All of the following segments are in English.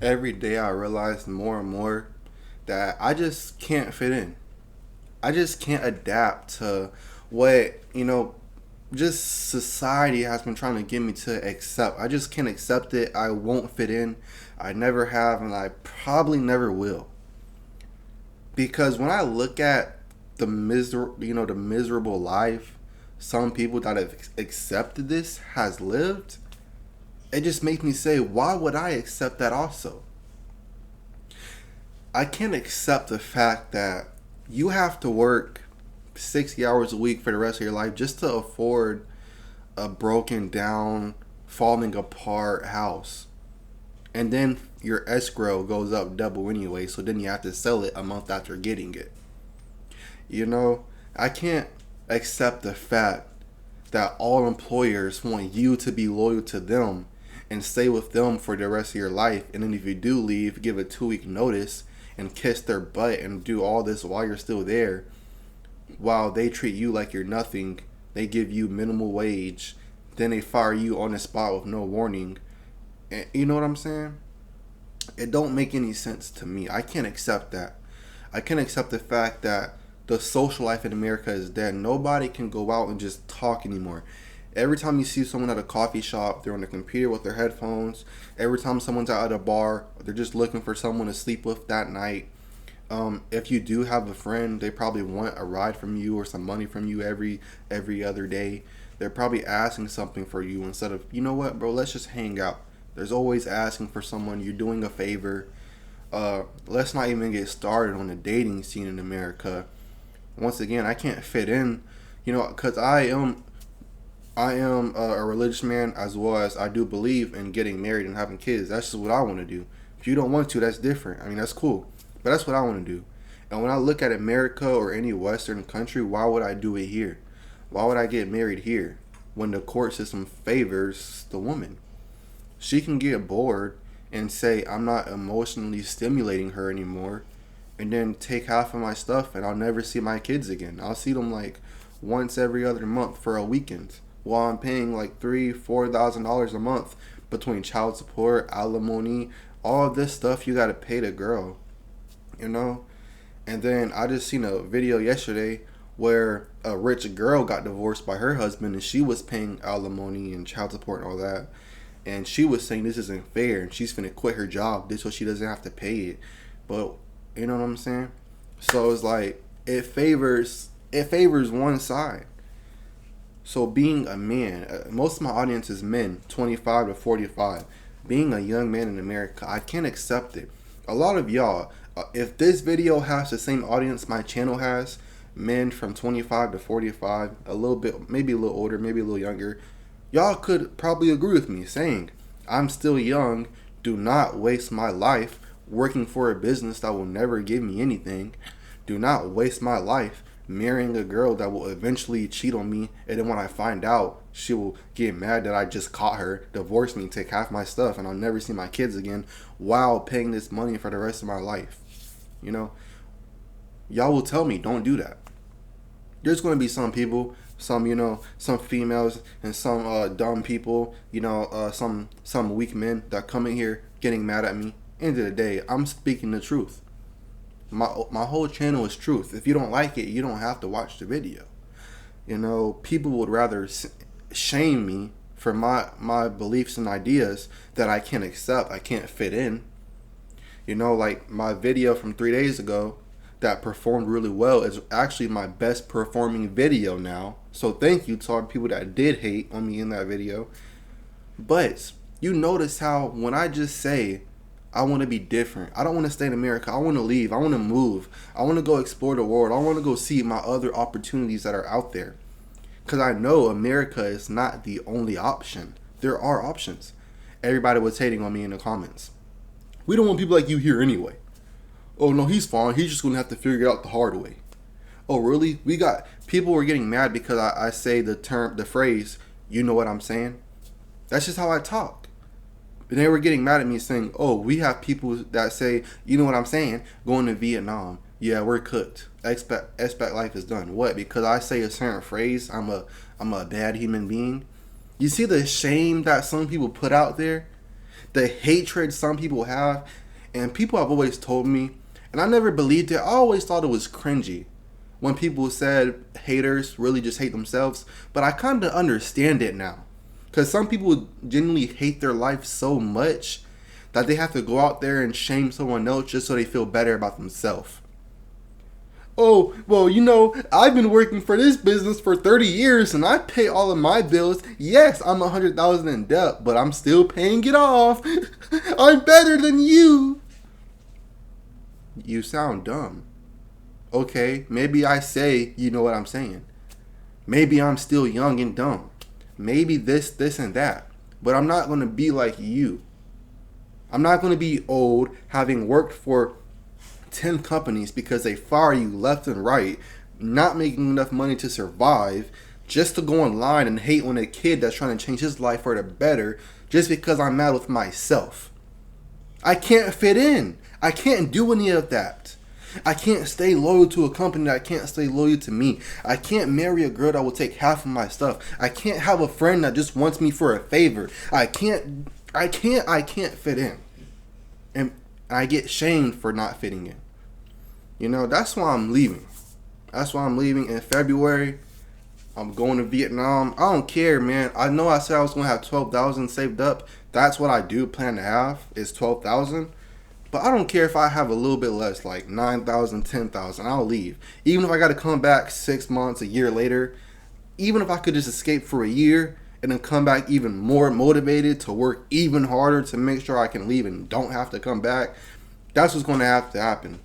Every day I realize more and more that I just can't fit in. I just can't adapt to what, just society has been trying to get me to accept. I just can't accept it. I won't fit in. I never have, and I probably never will. Because when I look at the miserable life some people that have accepted this has lived, it just makes me say, why would I accept that also? I can't accept the fact that you have to work 60 hours a week for the rest of your life just to afford a broken down, falling apart house. And then your escrow goes up double anyway, so then you have to sell it a month after getting it. You know, I can't accept the fact that all employers want you to be loyal to them and stay with them for the rest of your life. And then if you do leave, give a 2 week notice and kiss their butt and do all this while you're still there, while they treat you like you're nothing. They give you minimal wage, then they fire you on the spot with no warning. And you know what I'm saying? It don't make any sense to me. I can't accept that. I can't accept the fact that the social life in America is dead. Nobody can go out and just talk anymore. Every time you see someone at a coffee shop, they're on the computer with their headphones. Every time someone's out at a bar, they're just looking for someone to sleep with that night. If you do have a friend, they probably want a ride from you or some money from you every other day. They're probably asking something for you instead of, you know what, bro, let's just hang out. There's always asking for someone. You're doing a favor. Let's not even get started on the dating scene in America. Once again, I can't fit in, because I am a religious man, as well as I do believe in getting married and having kids. That's just what I want to do. If you don't want to, that's different. I mean, that's cool, but that's what I want to do. And when I look at America or any Western country, why would I do it here? Why would I get married here when the court system favors the woman? She can get bored and say I'm not emotionally stimulating her anymore, and then take half of my stuff, and I'll never see my kids again. I'll see them like once every other month for a weekend, while I'm paying like $3,000-4,000 a month between child support, alimony, all of this stuff you gotta pay the girl, you know. And then I just seen a video yesterday where a rich girl got divorced by her husband, and she was paying alimony and child support and all that. And she was saying this isn't fair, and she's finna quit her job this so she doesn't have to pay it. But you know what I'm saying? So it's like it favors one side. So being a man, most of my audience is men, 25 to 45. Being a young man in America, I can't accept it. A lot of y'all, if this video has the same audience my channel has, men from 25 to 45, a little bit, maybe a little older, maybe a little younger, y'all could probably agree with me saying, I'm still young, do not waste my life working for a business that will never give me anything. Do not waste my life marrying a girl that will eventually cheat on me, and then when I find out, she will get mad that I just caught her, divorce me, take half my stuff, and I'll never see my kids again while paying this money for the rest of my life. You know, y'all will tell me don't do that. There's going to be some people, some females and some dumb people, some weak men that come in here getting mad at me. End of the day, I'm speaking the truth. My whole channel is truth. If you don't like it, you don't have to watch the video. People would rather shame me for my beliefs and ideas that I can't accept, I can't fit in. Like my video from 3 days ago that performed really well is actually my best performing video now. So thank you to all the people that did hate on me in that video. But you notice how when I just say I want to be different, I don't want to stay in America, I want to leave, I want to move, I want to go explore the world, I want to go see my other opportunities that are out there. Because I know America is not the only option. There are options. Everybody was hating on me in the comments. We don't want people like you here anyway. Oh no, he's fine. He's just going to have to figure it out the hard way. Oh really? People were getting mad because I say the phrase, you know what I'm saying? That's just how I talk. And they were getting mad at me saying, oh, we have people that say, you know what I'm saying? Going to Vietnam. Yeah, we're cooked. Expect life is done. What? Because I say a certain phrase, I'm a bad human being. You see the shame that some people put out there? the hatred some people have, and people have always told me, and I never believed it. I always thought it was cringy when people said haters really just hate themselves, but I kind of understand it now. Because some people genuinely hate their life so much that they have to go out there and shame someone else just so they feel better about themselves. Oh, well, I've been working for this business for 30 years and I pay all of my bills. Yes, I'm $100,000 in debt, but I'm still paying it off. I'm better than you. You sound dumb. Okay, maybe I say you know what I'm saying. Maybe I'm still young and dumb. Maybe this, and that. But I'm not going to be like you. I'm not going to be old having worked for 10 companies because they fire you left and right, not making enough money to survive, just to go online and hate on a kid that's trying to change his life for the better just because I'm mad with myself. I can't fit in. I can't do any of that. I can't stay loyal to a company that can't stay loyal to me. I can't marry a girl that will take half of my stuff. I can't have a friend that just wants me for a favor. I can't fit in. And I get shamed for not fitting in. That's why I'm leaving. That's why I'm leaving in February. I'm going to Vietnam. I don't care, man. I know I said I was going to have $12,000 saved up. That's what I do plan to have is $12,000. But I don't care if I have a little bit less, like $9,000, $10,000. I'll leave. Even if I got to come back 6 months, a year later. Even if I could just escape for a year and then come back even more motivated to work even harder to make sure I can leave and don't have to come back. That's what's going to have to happen.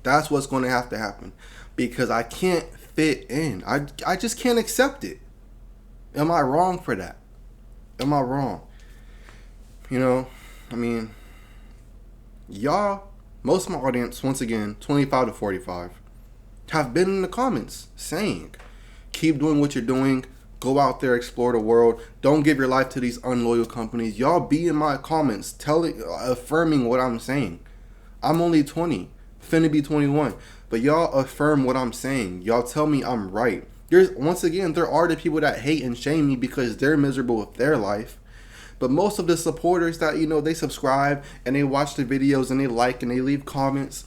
That's what's going to have to happen. Because I can't fit in. I just can't accept it. Am I wrong for that? Am I wrong? Y'all, most of my audience, once again, 25 to 45, have been in the comments saying, keep doing what you're doing. Go out there, explore the world. Don't give your life to these unloyal companies. Y'all be in my comments affirming what I'm saying. I'm only 20, finna be 21. But y'all affirm what I'm saying. Y'all tell me I'm right. There are the people that hate and shame me because they're miserable with their life. But most of the supporters that, they subscribe and they watch the videos and they like and they leave comments,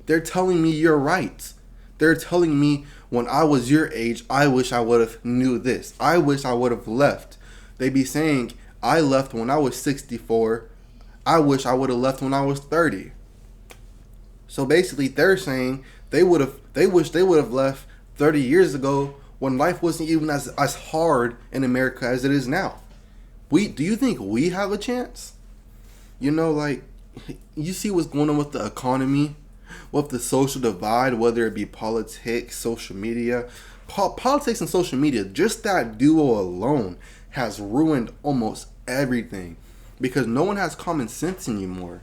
they're telling me you're right. They're telling me when I was your age, I wish I would have knew this. I wish I would have left. They be saying, I left when I was 64. I wish I would have left when I was 30. So basically they're saying they wish they would have left 30 years ago when life wasn't even as hard in America as it is now. Do you think we have a chance? You see what's going on with the economy, with the social divide, whether it be politics, social media. Politics and social media, just that duo alone has ruined almost everything because no one has common sense anymore.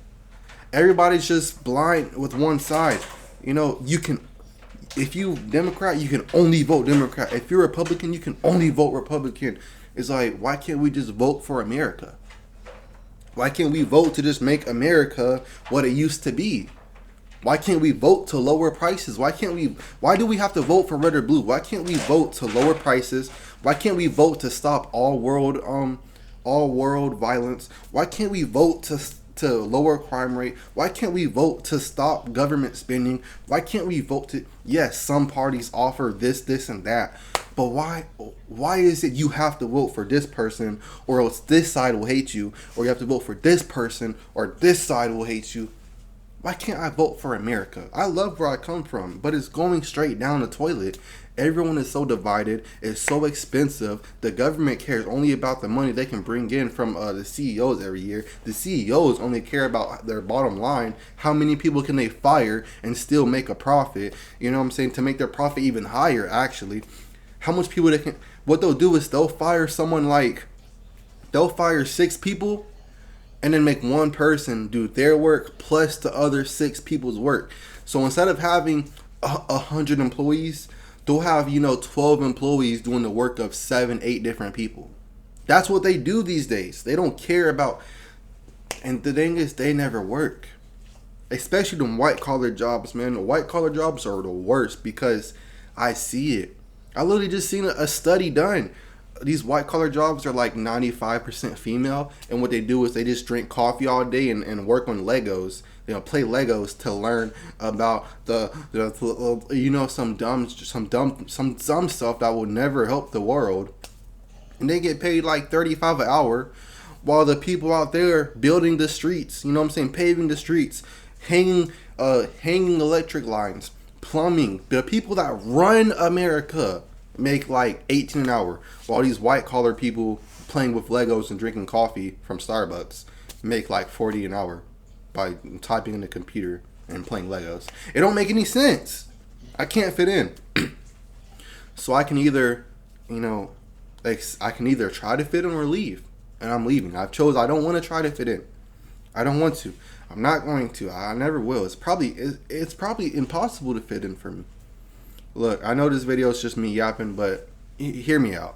Everybody's just blind with one side. If you Democrat, you can only vote Democrat. If you're Republican, you can only vote Republican. It's like, why can't we just vote for America? Why can't we vote to just make America what it used to be? Why can't we vote to lower prices? Why do we have to vote for red or blue? Why can't we vote to lower prices? Why can't we vote to stop all world violence? Why can't we vote to lower crime rate? Why can't we vote to stop government spending? Why can't we vote to, yes, some parties offer this and that, but why is it you have to vote for this person or else this side will hate you, or you have to vote for this person or this side will hate you? Why can't I vote for America? I love where I come from, but it's going straight down the toilet. Everyone is so divided. It's so expensive. The government cares only about the money they can bring in from the CEOs every year. The CEOs only care about their bottom line. How many people can they fire and still make a profit? You know what I'm saying? To make their profit even higher, actually. How much people they can... What they'll do is they'll fire 6 people and then make one person do their work plus the other 6 people's work. So instead of having 100 employees, they'll have 12 employees doing the work of 7, 8 different people. That's what they do these days. They don't care about, and the thing is, they never work. Especially them white collar jobs, man. The white collar jobs are the worst because I see it. I literally just seen a study done. these white collar jobs are like 95% female, and what they do is they just drink coffee all day and work on Legos. Play Legos to learn about some dumb stuff that will never help the world, and they get paid like 35 an hour, while the people out there building the streets, paving the streets, hanging electric lines, plumbing, the people that run America make like 18 an hour, while these white collar people playing with Legos and drinking coffee from Starbucks make like 40 an hour by typing in the computer and playing Legos. It don't make any sense. I can't fit in. So I can either, I can either try to fit in or leave. And I'm leaving. I don't want to try to fit in. I don't want to. I'm not going to. I never will. It's probably impossible to fit in for me. Look, I know this video is just me yapping, but hear me out.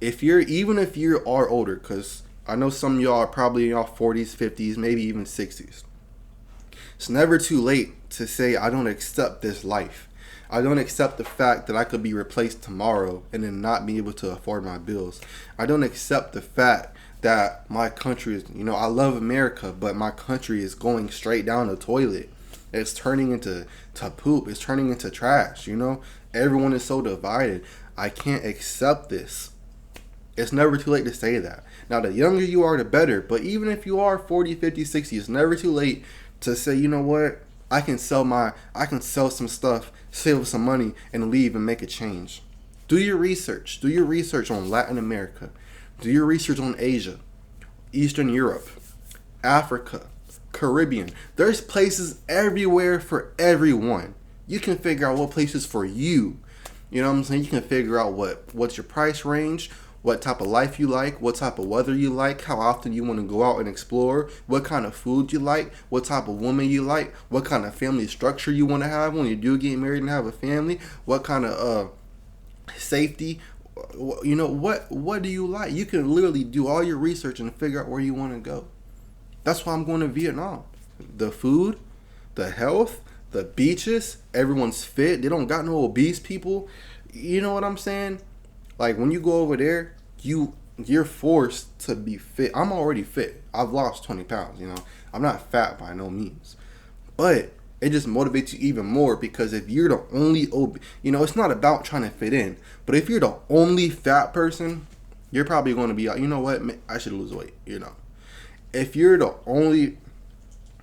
Even if you are older, because I know some of y'all are probably in y'all 40s, 50s, maybe even 60s. It's never too late to say, I don't accept this life. I don't accept the fact that I could be replaced tomorrow and then not be able to afford my bills. I don't accept the fact that my country is, I love America, but my country is going straight down the toilet. It's turning into poop. It's turning into trash, Everyone is so divided. I can't accept this. It's never too late to say that. Now, the younger you are, the better. But even if you are 40, 50, 60, it's never too late to say, you know what? I can sell some stuff, save some money, and leave and make a change. Do your research. Do your research on Latin America. Do your research on Asia, Eastern Europe, Africa, Caribbean. There's places everywhere for everyone. You can figure out what places for you. You know what I'm saying? You can figure out what's your price range, what type of life you like, what type of weather you like, how often you want to go out and explore, what kind of food you like, what type of woman you like, what kind of family structure you want to have when you do get married and have a family, what kind of safety, what do you like? You can literally do all your research and figure out where you want to go. That's why I'm going to Vietnam. The food, the health, the beaches, everyone's fit. They don't got no obese people. You know what I'm saying? Like, when you go over there, you're forced to be fit. I'm already fit. I've lost 20 pounds, I'm not fat by no means. But it just motivates you even more, because if you're the only it's not about trying to fit in. But if you're the only fat person, you're probably going to be like, you know what, I should lose weight, If you're the only...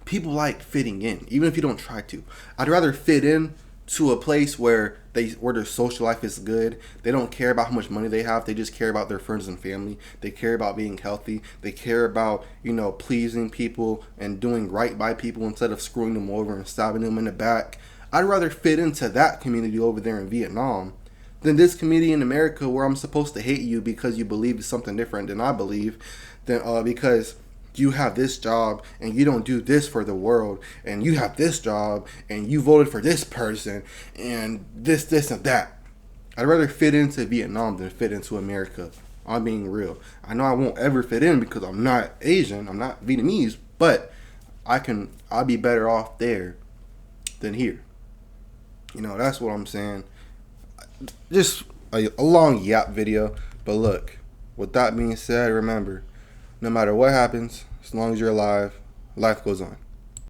People like fitting in, even if you don't try to. I'd rather fit in to a place where their social life is good. They don't care about how much money they have. They just care about their friends and family. They care about being healthy. They care about, pleasing people and doing right by people instead of screwing them over and stabbing them in the back. I'd rather fit into that community over there in Vietnam than this community in America, where I'm supposed to hate you because you believe something different than I believe, because you have this job and you don't do this for the world, and you have this job and you voted for this person and this and that. I'd rather fit into Vietnam than fit into America. I'm being real. I know I won't ever fit in because I'm not Asian, I'm not Vietnamese, but I'll be better off there than here. That's what I'm saying. Just a long yap video. But look, with that being said, remember, no matter what happens, as long as you're alive, life goes on.